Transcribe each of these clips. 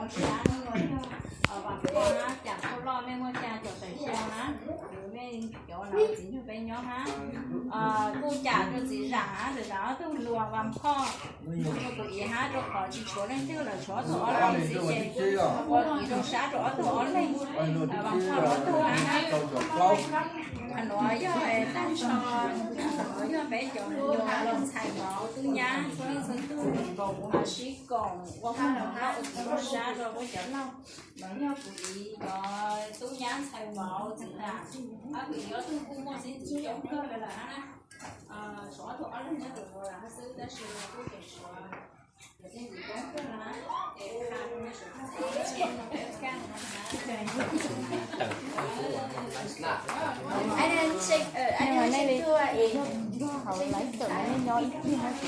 sáng rồi và con chẳng có lo mấy ngôi cha cho tại sao á mấy chỗ nào chỉ cho bé nhỏ ha cô trả cho chị rả rồi đó tôi luồng làm kho tôi ý ha cho khỏi chỉ chỗ lên tiêu là chỗ thọ là gì chị có chỉ trong xã chỗ thọ lên làm kho đó tôi ha nói cho tan tròn nói cho bé chỗ nhiều lần xài máu tôi nhá tôi tôi sĩ còn qua không nó ở xã rồi có chỗ lâu nói nhau quỷ rồi tôi nhá xài máu thì là quỷ đó tôi cũng mua xin chỉ giống cơ là xóa thọ lên nhá rồi là nóซื้อได้ซื้อtôi phải xóa để cái gì giống cơ là để khai nó sẽ có thể can anh xin anh xin thưa do họ lấy từ nó nhoi như hai chị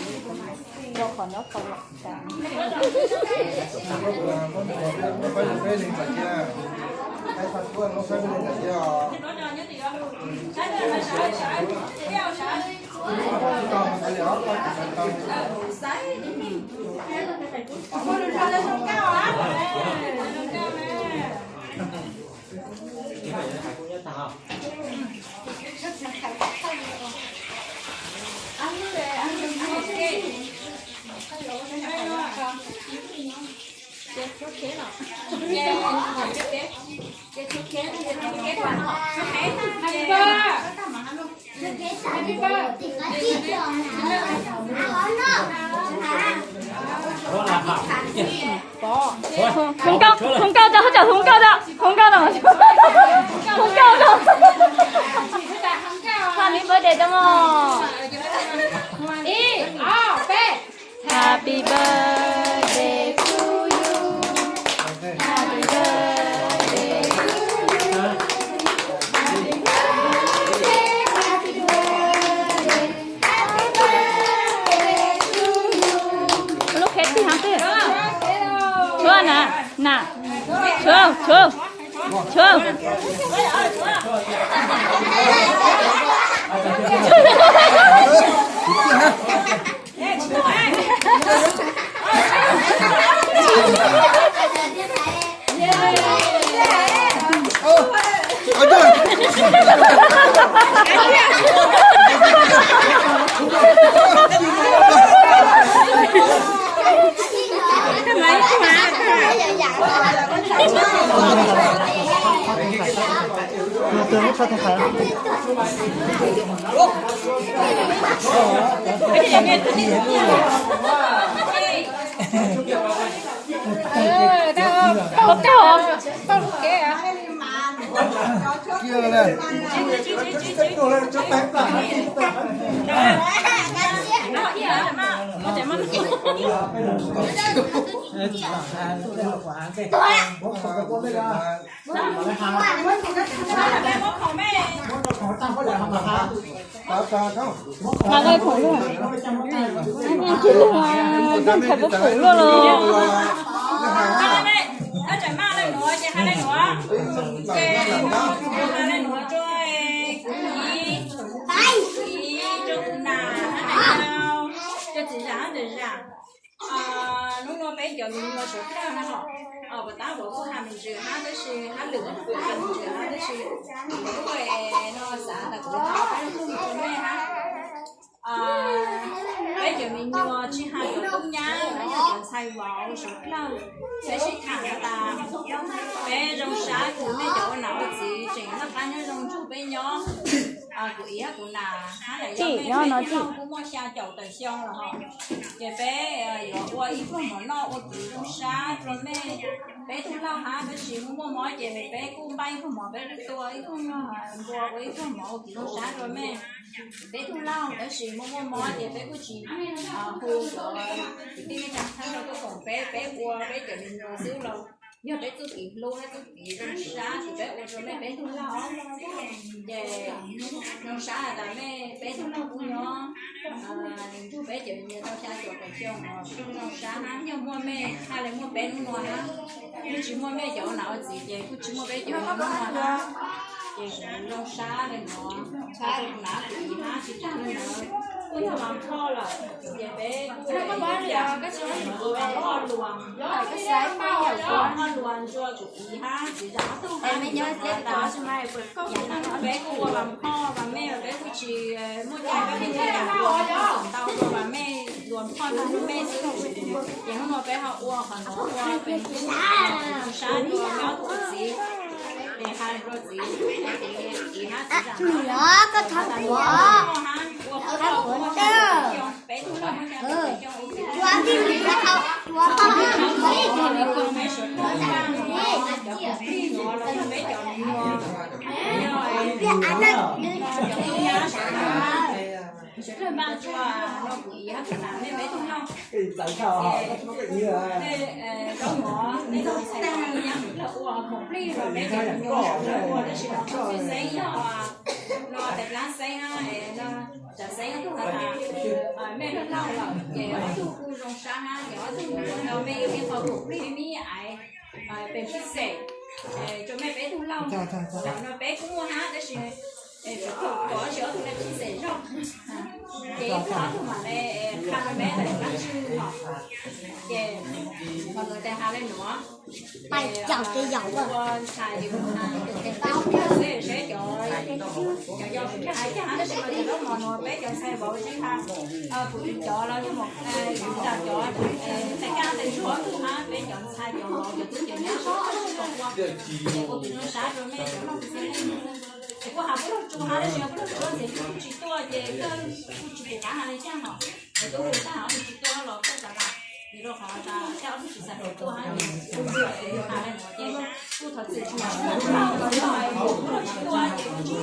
do còn nó không lọc cả nó phải lên lên cả kia cái phần phương nó phải lên cả kia còn cái đó có红高的，他叫红高的嘛，红高的，Happy birthday đó mà. Happy birthday to you. Happy birthday to you. Happy birthday, happy birthday, happy birthday to you. Lúc hết thì hả thế? Chưa nè, chưa. tôi hết cho thằng khải kia này mà đây khổ luôn anh em chứ luôn không phải có khổ luôn rồi ở trời ma đây nữa chị hai đây nữa hai đây nữa cho ý trong nà nào cho chị giá được rằng lúc nó bé giờ mình mua số cái nào họ và tao bảo có hàng mình trừ hai cái gì hai lửa của mình trừ hai cái gì rồi nó giá là của tao phải nó không cho mẹ ha bây giờ mình mua chỉ hai cái công nhá nó còn xài vào số cái nào sẽ chỉ thẳng ra ta bé rong sáng của mấy chỗ nào gì chỉ nó cá nhân rong chú bé nhỏ của ý của là chị nó chị cũng mua xa chậu từ xong là họ để bé qua ý không mà nó ở từ trong xa rồi bé thu lao hả bé xíu mua món về bé cũng bay không mà bé tôi ấy không mua ấy không mà ở từ trong xa rồi bé thu lao bé xíu mua món về bé cũng chỉ hù rồi cái chẳng thằng đâu có còn bé qua bé chờ mình xíu lâu giờ bé tôi kịp luôn tôi kịp trong xã thì bé ôn rồi bé thu lao về trong xã là bé thu lao của nó chú bé chịu nhiều tao xa chuột còn chưa mà trong xã hắn nhau mua hay là mua bé nó mua ha cứ chỉ mua chỗ nào gì về cứ chỉ mua bé chỗ nó mua ha về trong xã này nó xã nã gì ha chỉ trả lên nữa cũng là làm kho là về bé nó có bán là cái số kho luồng rồi cái sấy bao giờ kho luồng cho chủ ý ha chỉ rõ tu em mới nhớ chết đó chứ mai bữa có bé cô làm kho và mẹ bé cô chỉ mua nhà cái đi nhà luồng tao và mẹ luồng kho nó mẹ sẽ không thì hôm nay bé họ uống còn nó uống bé sáng rồi nó cũng gì để hai rồi gì thì ha chỉ rõ nó có thật của quá cái gì đó không quá không rồi ba cho nó quỷ á cái nào mấy thùng không tại sao nó cái gì à đó ngõ mấy thùng xài nhá là uống một ly rồi mấy cái nhỏ rồi uống nó chỉ là không giấy nó đẹp lá giấy ha nó trả giấy nó cũng là mấy nó lâu là kể ở tu khu trong sáng ha kể ở tu nó mấy cái phòng một ly mấy ai bên phía xe cho mấy bé tu lâu nó bé cũng mua ha đó là có chỗ tụi em chia sẻ rồi chị có tụi mà đây hai bé này nó chưa học chị còn người ta hai lên nữa tay chọc cái dầu qua xài điều tao sẽ cho cái hai nó sẽ là đó mà nó bé cho xài bộ chứ ha phụ trách cho là một chúng ta cho tại ca thì số thứ ha bé chọn xài chọn bộ cho thứ chuyện nhớ số còn qua cô tụi nó xài rồi mấy nó thì có học cái chung hai đứa cái đó thì chỉ tôi về cái chỉ cả hai đứa chẳng học thì tôi ta học thì chỉ tôi nó cái cả thì rồi họ ta theo cái chỉ sản tôi hai thì tôi vừa thì hai đứa nó chơi tôi thật sự là tôi chỉ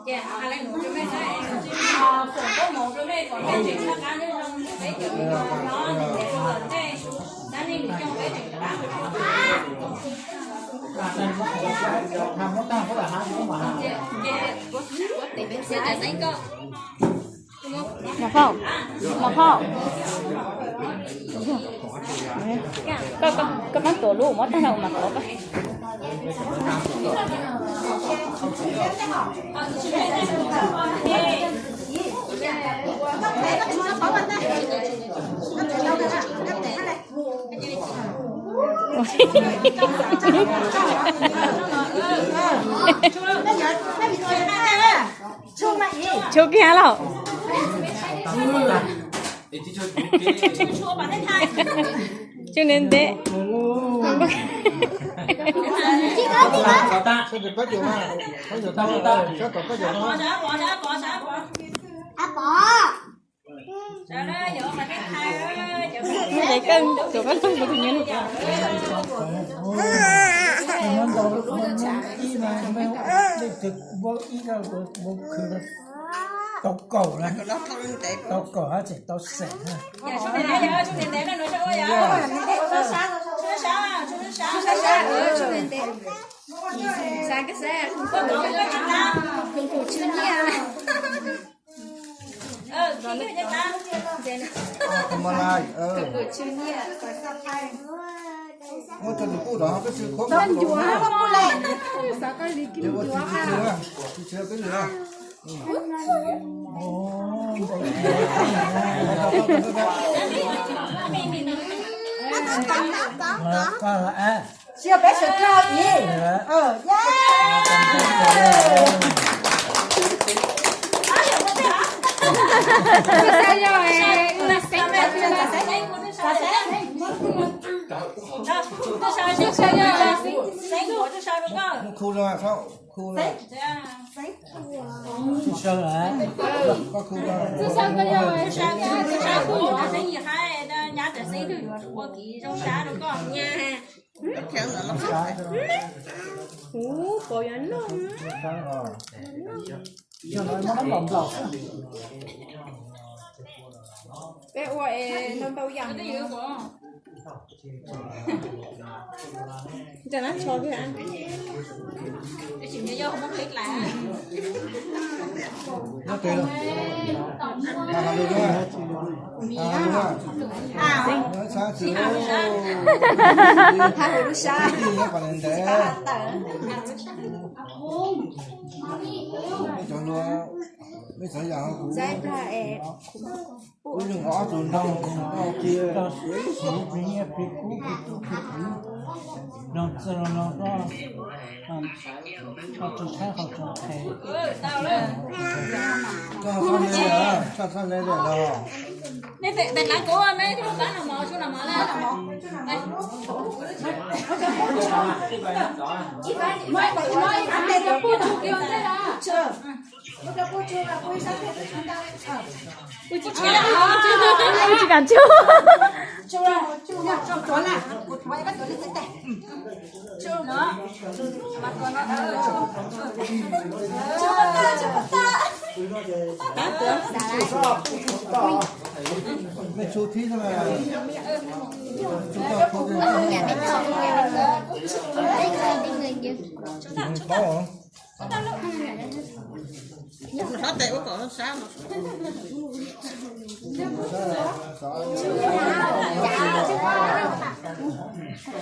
dạ hai đứa nó cho mấy cái phổ có một đứa đây còn cái chuyện là cá nhân trong cái chuyện nó để rồi đây đã nên được trong cái chuyện đó tham nó ta có là hai cũng mà nó không có bán tổ lúa mất tay nào mà có cái chỗ kia nào cho nên thế chị có sao được có nhiều mà có nhiều tao sao còn có nhiều bỏ đó giờ mà cái hai đó để cân chỗ các cân của mình nó đâu nó ý mà nó thực vô ý đâu vô khử tóc cổ này tóc cổ hết chỉ tóc sẻ giờ chúng mình để nó nữa cho cô giờ sáng cái xe không có cái ta không có chưa nha rồi nó cho ta không mà lại chưa nha một tuần cũ đó cái sự khó con chúa có mua lệ chưa có chưa cái nữa có là chưa bé sữa cao gì khu ra sao khu ra sơ lại có khu ra cổ nhẫn luôn cho nó lỏng lỏng bé ơi nó bao dầm cho nó cho cái ăn để chịu cho vô không có click lại nó kêu làm được rồi sáng sớm hai đứa xa đi nó còn lên đấy cho nó mấy sợi dạo cũng Dạy là cũng đừng gõ tụi đâu kia nó sẽ bị nhẹ bị cú nó sẽ nó tụi thay họ tụi thay tao lên cho sang đây rồi nè để lá cố mấy chú bán là mò chú là mò lên Nói anh đây cho cô chú kêu thế là chờ lúc đó cô chú là cô sáng thế chúng ta chỉ cần chú chú là chỗ là quay bắt chỗ đi thế này chú nó mặt con nó chú bắt ta mấy chú thí thôi mà chúng ta không có nó tệ quá còn sao mà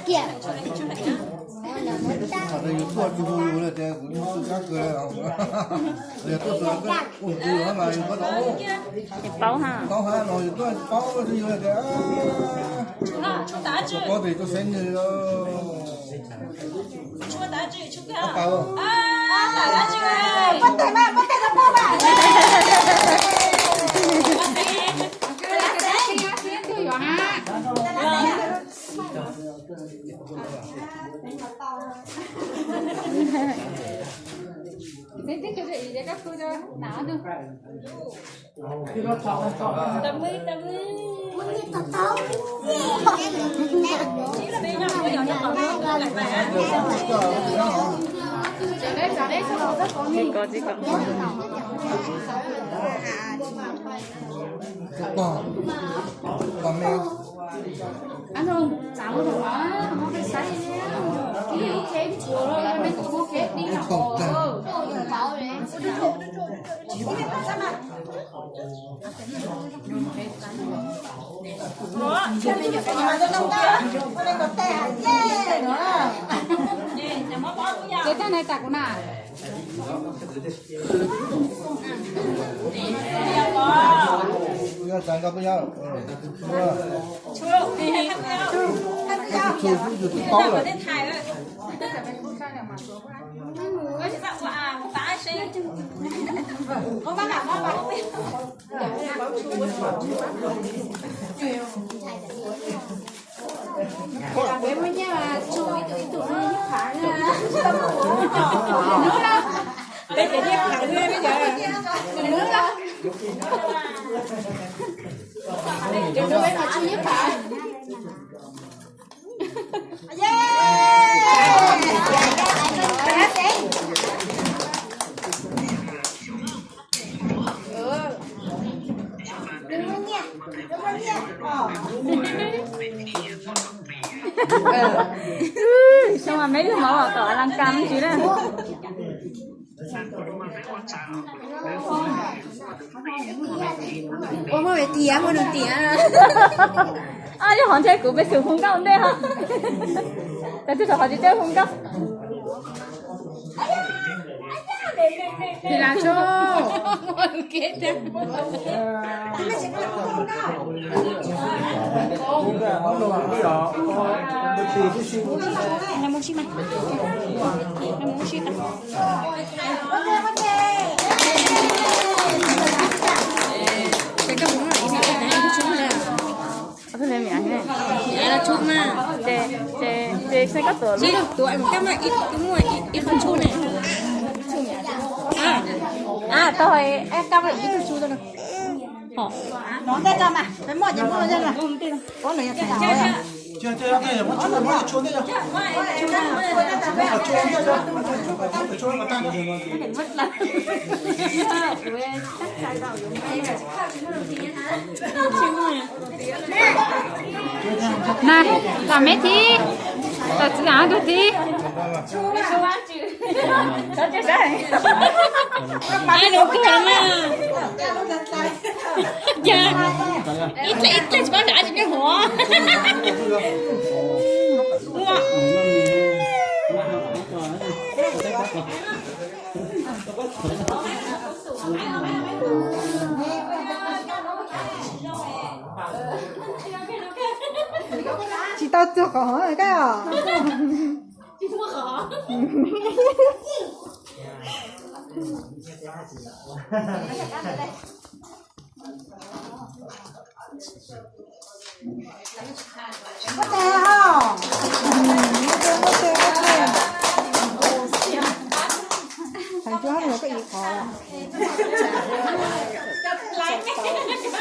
kìa ở đây tôi cũng vui là thế cũng sự khác cười là để tôi tưởng cái cũng vui mà có đó báu ha có hai rồi tôi có cái gì là thế chú đá chứ có thì tôi sẽ như chú đá chứ chú có bao đá chứ bắt tay nó bao bạn tâm lý chỉ là bây giờ bây giờ nó còn lại mà chỉ có còn mẹ anh không sao mà được á không có sai nhé cái chém chùa rồi mấy tụi cô phép đi học rồi bảo đấy cái tay này tạc của nào bây giờ chẳng có bây giờ chú đi hay không chú cũng có rồi đến thải rồi ôi chị dạo à phá xí không bắt nào bắt bạn là bé mới nha chui tụi nó nhức phải nữa đâu đây phải nhét thẳng lên bây giờ nữa đâu đừng nói mà chui nhức phải xong rồi mấy đứa máu ở cỡ lăng cam chứ đó ôi mà phải tía mà đừng tía à chứ họ chơi của bé sửu không cao đây hả tại tôi họ chỉ chơi không cao thì là cho Nam mô Shima Nam mô Shima cái cái bún này thì cái này chúng là ở bên này nhỉ vậy là chúng mà chế xây các tổ chỉ được tuổi một cái mà ít cái mua ít con chú này tôi em cao lại ít chú thôi nó đây cho mà cái một những con dân là có lời cái nào đấy chưa cái này mới chuột đấy rồi chuột mà tăng này làm mấy tí là chỉ ăn được tí sao chứ sao ai đâu cái mà dạ ít là chỉ có đã chỉ cái hổ Chị tao chưa có hỏi cái à? Chị mua khó. có tè không? Thằng chú hát nó có ý khó à?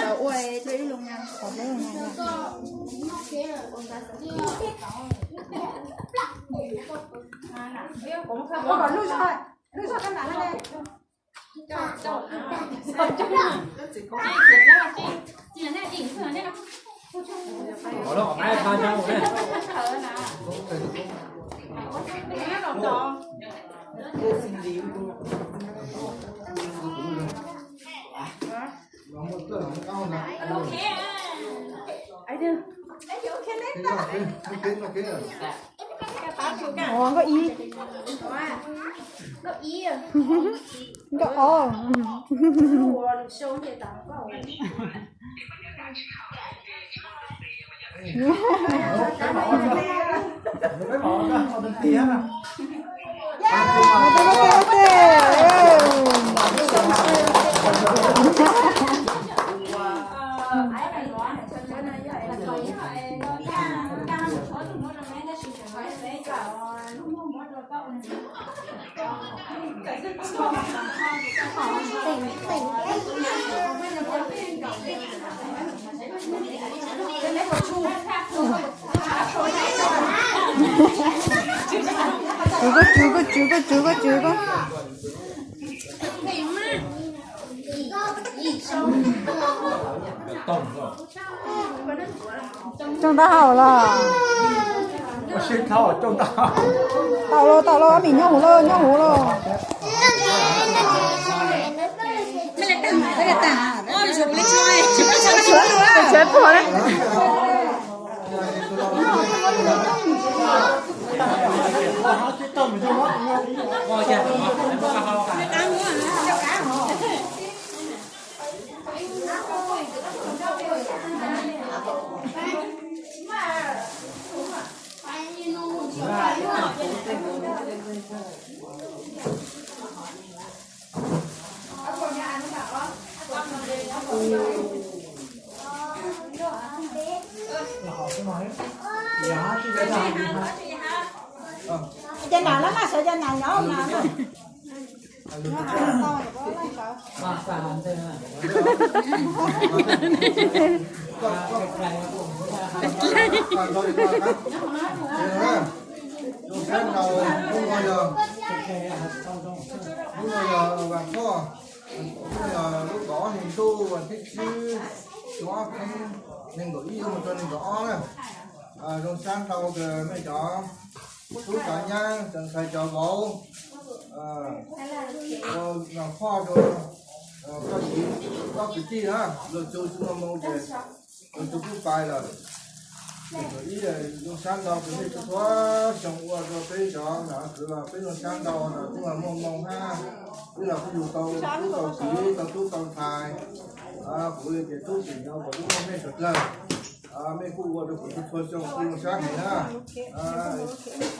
Đâu ơi, tôi đi luôn nha. Có lấy luôn nha. Có còn lui rồi cái nào đây? Ở đó ai pha nhau đấy. Ồ, có ý. Có ồ. Cái bỏ ra, ở bên kia nè. 죽어. Trong ta hảo là Xin thảo ở trong ta. tạo lô mình nhau hú lô. Chết thôi đấy. Trên nào lắm mà sợ trên nào nhỏ không nào. Sáng đầu không bao giờ vàng kho bây giờ lúc đó thì tu và thích chứ đó không nên gửi ý một tuần rõ này rồi sáng đầu thì mấy chó chú cả nhà chẳng phải cho bố rồi vàng kho rồi có cái gì đó rồi chú chúng nó về rồi chú cũng phải là ý là dùng sáng đầu thì mình có trồng qua rồi cái đó là cứ là cái dùng sáng đầu là cũng là mong ha tức là cái dùng tàu chỉ tàu thải của cái tu chỉ nhau và cũng không nên thật là mấy khu vực được cái thuần trong cái dùng sáng này ha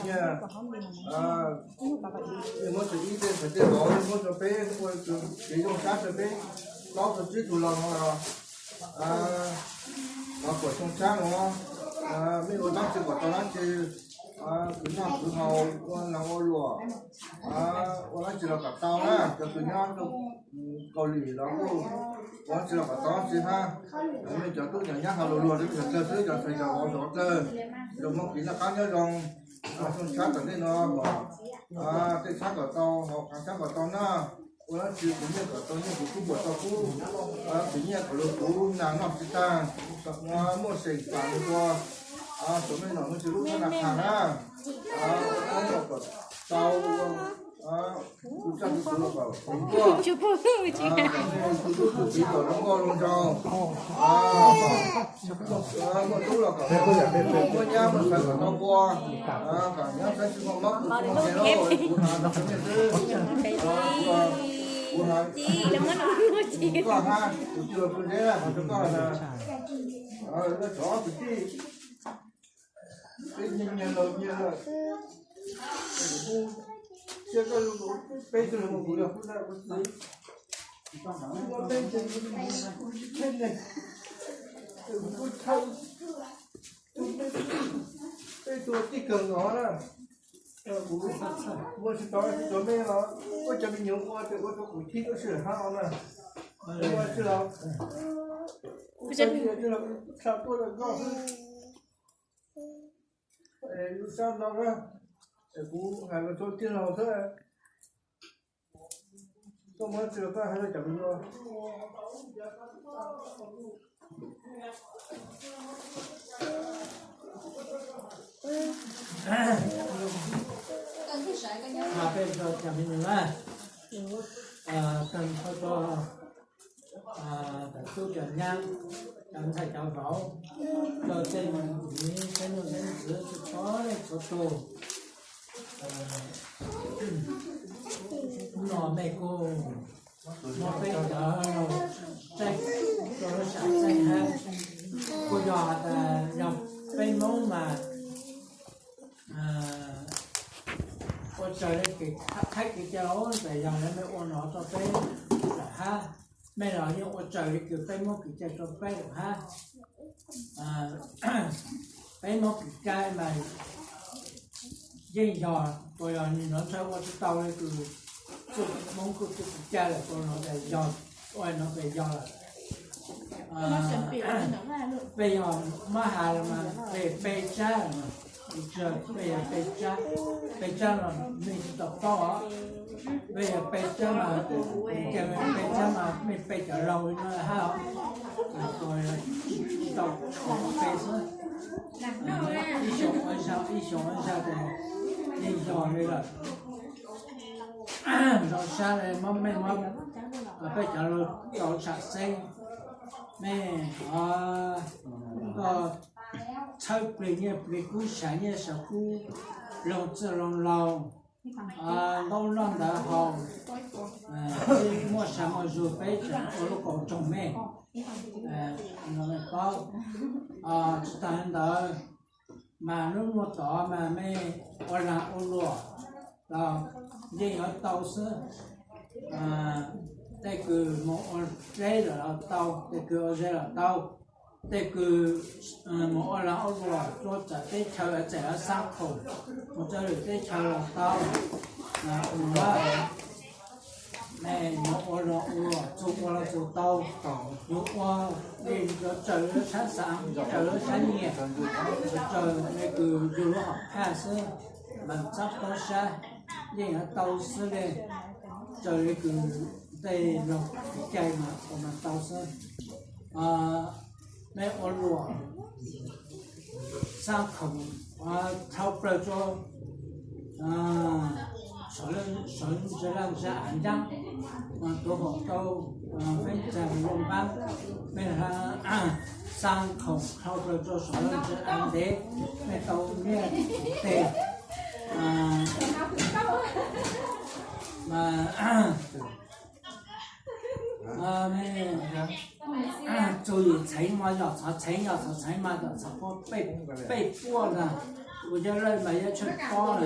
nha nhưng mà chỉ ý tên phải tên đó nhưng mà cho bé cái dùng sáng cho bé đó là chiếc thủ lòng là của trong sáng đúng không? Mấy người bác sĩ của tao nói chứ cứ nào cứ hầu là ô lùa ô nói chỉ là cả tao á cho cứ nhau cho cầu lì đó ô chỉ là cả tao chứ ha mình cho tôi nhảy nhắc hầu lùa đến giờ chơi cho thầy giáo họ rõ chơi rồi mong kính là cá nhớ rằng trong sáng ở đây nó cái sáng của tao học sáng của tao nó ô nói chỉ cũng như của tao như của buổi tao cũng tự nhiên của lùa cũng nàng ngọc chúng ta mua sình phản qua chỗ này nó chỉ lúc nó đặt hàng á nó có tàu cũng chẳng được nó bảo chú bố chị chú chỉ có nó ngon luôn cho một chút là cả mua nhá mình phải nó qua cả nhá phải chỉ còn mắc được một cái đó nó không Chị đừng có nói chị. có ha chưa cứ thế là chúng ta là nó chó thì cái nhìn rồi chưa có bây giờ một buổi học là có gì có bên trên bên này có thâu cáiตัวที่เกิดหนอนะ我是准备了，我这边牛我这个骨体都是好了，我知道，我这边知道差不多的告诉，有上到了，不还是做电脑的，做么吃饭还是怎么着？mà bên cho chả mình là cần phải cho tu trần nhang cần phải cháu bảo cho tên mình cái nó nên giữa có đấy có tu nó mẹ cô nó phải ở tranh cho nó sạch tranh ha cô dò dọc bên mông mà ôn trời lên cái khách cái cháu phải dòng lên mới ôn nó cho phê là ha mấy nói như ôn trời lên kiểu phê một cái cháu cho phê được ha phê một cái cái mà dây dò rồi là nó sao qua cái tàu lên từ chụp mong cái cha là con nó phải dò ôi nó phải dò bây giờ mà hà là mà về cha mà giờ bây giờ bây giờ là mình tập to bây giờ bây giờ mà mình bây giờ lâu nó là ha rồi tập bây giờ đi xuống ở sao thì đi dò đây là rồi sao này mắm bây giờ rồi sạch xanh mẹ sau khi nhớ bị cú sáng nhớ sau cú lòng chờ lòng lâu lâu năm đã hồng mua sản mua dù phải chẳng có lúc còn trồng mẹ nó mới có chúng ta hiện tại mà nó mua tỏ mà mẹ ở là ở lúa là gì ở tàu xưa đây cứ một đây là tàu đây cứ ở đây là tàu đây cứ một là ở lúa cho trả đây chờ là trả sang khẩu một giờ được đây chờ là tàu là này một là chụp là chụp tàu chụp qua đi cho chờ nó sáng chờ nó sáng nhẹ chờ đây cứ dù nó học ha xưa mình sắp có xa nhưng ở tàu xưa đây chờ đây cứ đây là cái cây mà của mình tàu xưa mấy ô lúa sang khẩu thao bờ cho sở sẽ làm ra ảnh trăng tổ hợp tàu phải làm luôn bán bên là sang khẩu thao bờ cho sở làm ra ảnh để mấy tàu nghe tệ mà注意踩嘛要踩嘛的，踩过背过了，我觉得买一出包了，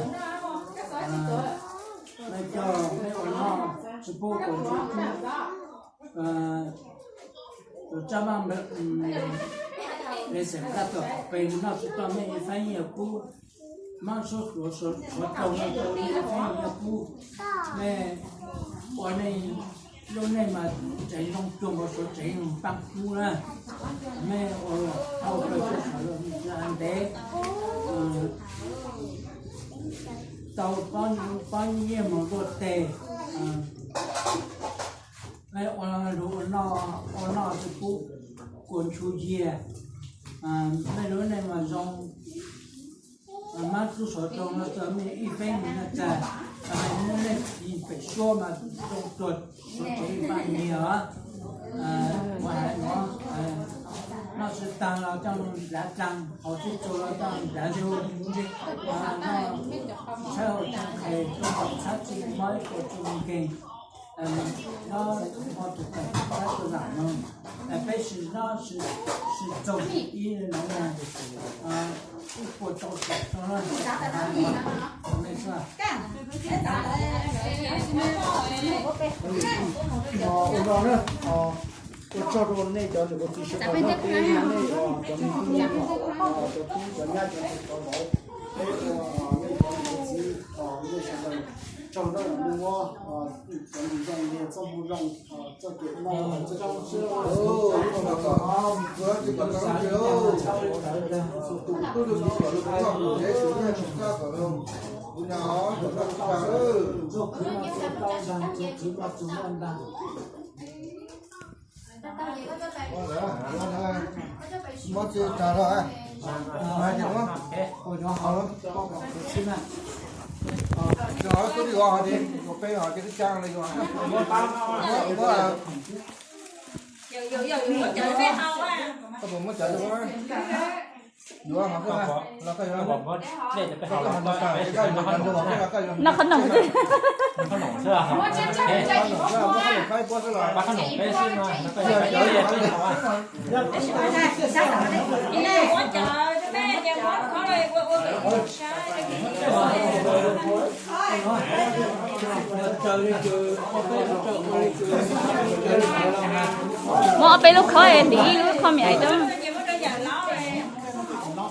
那叫那个那直播过去，咱们那什么的，被那是专门翻译部，忙说懂那个翻译部，那我那。lúc này mà chạy trong chuồng có số chạy trong băng khu ra mẹ ở đâu phải có sở là anh té tàu bao nhiêu mà có tè mẹ ở nó thì phụ cuốn chú dìa mẹ lúc này mà trong mắt chú sở trong nó cho mẹ y phê mình là trả mẹ nên phải xua mà trong tuần cái bạn nhiều ngoài nó sẽ tăng là trong giá tăng họ sẽ cho nó trong giá dư nó theo trong cái trong sát chỉ mới của chúng mình nó họ thực hành các cái làm nó bây giờ nó是中医的那个我做手术了，没事。我讲呢，我做着那叫那个技术，那个叫那个叫人家找到我整理上面这么让这个那这张是这个啥哟？都是说的不要，也是那其他可能不要，可能啥做可能做高山，做可能做万单。mất chưa trả rồi ai chịu không? Ôi nó hào có xin ạ. Rồi cứ đi gọi đi, một cái hỏi cái trang này rồi. Có là chờ bé hầu à. có một mất chạy rồi. Vừa mà cái này, là cái này. Nó khẩn nồng chứ. ขนม是吧？我这这这以后我把ขนมไปซื้อมาแล้วก็ไปเดี๋ยวซื้อเขาอ่ะ Đi đây quá chờ bé nhà quá khó rồi tôi Mua bên lúc khó thì lúc khó mẹ đó.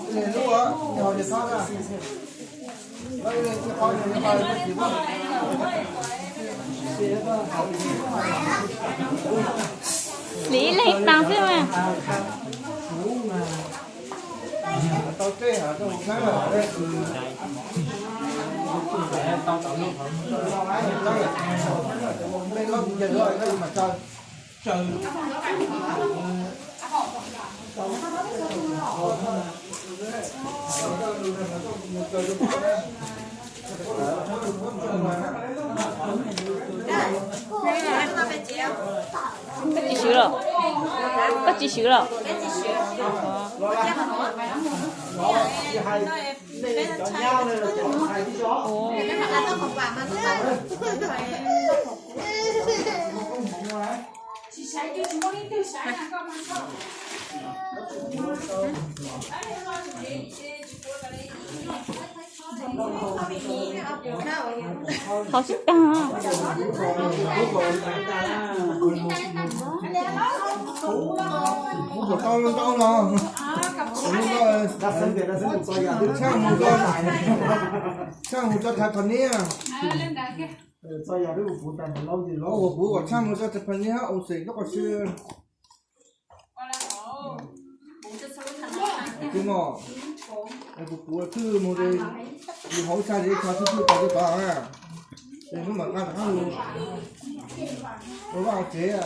Lên lúc á, nhỏ thì sao ra? Đây là cái con này nó phải chỉ có Lý lấy tăng chứ mà. tao tê hả? Tao khá là đây. Đây nó giờ rồi cái mà chơi. Trời. Có chỉ xíu rồi. Có chỉ xíu rồi. Ồ. chỉ sai chứ chúng tôi tiêu sai là con ăn không. Khó xích ta ha. Cũng của tao luôn tao nó. Sang một cho thật phần nhé. Ô bố của sang một cho thật phần nhé. Ông sĩ nó có sư. Chứ ngọ. Bố thư một đây. Vì hỗ trợ đi cho thư có cái bảo à. Thì nó mở ra thẳng luôn. Bố bảo chế à.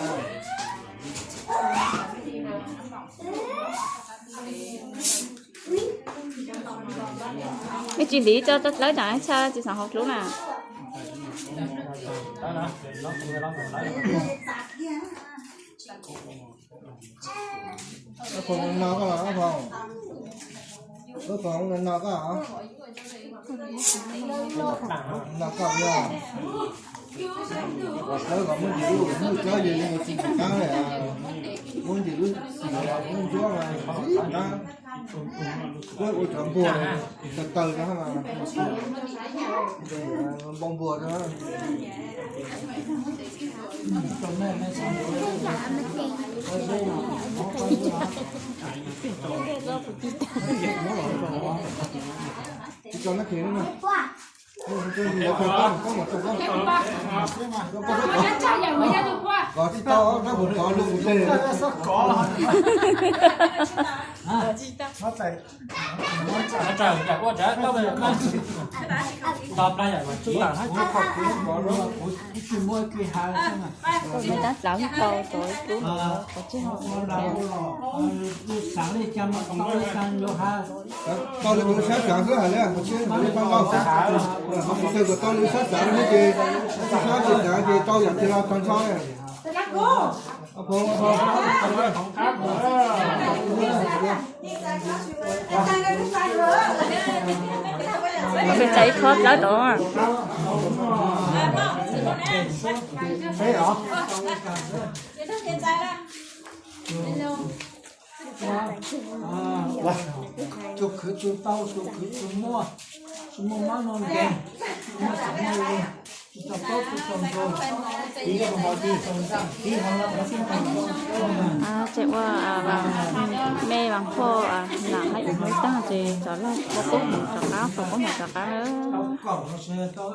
Cái chị lý cho tất lấy chẳng cha chị sản học lúc nào. Đó nè, nó không có lấy. Nó còn nào có là không? Nó còn nào có hả? Nào có nha. Tới còn muốn gì luôn, muốn chơi gì nhưng mà chỉ cá này à. Muốn gì luôn, muốn chúa mà cá. Với ôi trời bùa này, từ từ đó mà. Bông bùa đó. Cho nó khiến nè. Có thì tao nó cũng có luôn một đây. Nó chạy. Nó trời chạy qua trái có về nó tóm ra vậy mà chú là hết chú không Có đó cái chuyện mua cái hàng xem à. Người ta lão cầu tối cứu nó có chứ không. Sáng đi chăm tao đi sang vô ha. Tao là người sát sáng thứ hả nè, một chiếc một con tao sát. Một chiếc của tao là sát sáng hết gì. Sát gì cả thì tao dặn thì là con sao này. ของครับเออ Cái cháy khót lá đó. Thế hả? chụp khử chụp tao chụp khử chụp mua má non đen mua sắm mua chụp tao chụp tao rồi tí cái bao tí tí hàng là phải xin À chị qua bằng mê bằng phô là hay mới tăng gì cho là có cốt một trà cá không có một trà cá nữa. tao cổng nó sẽ tao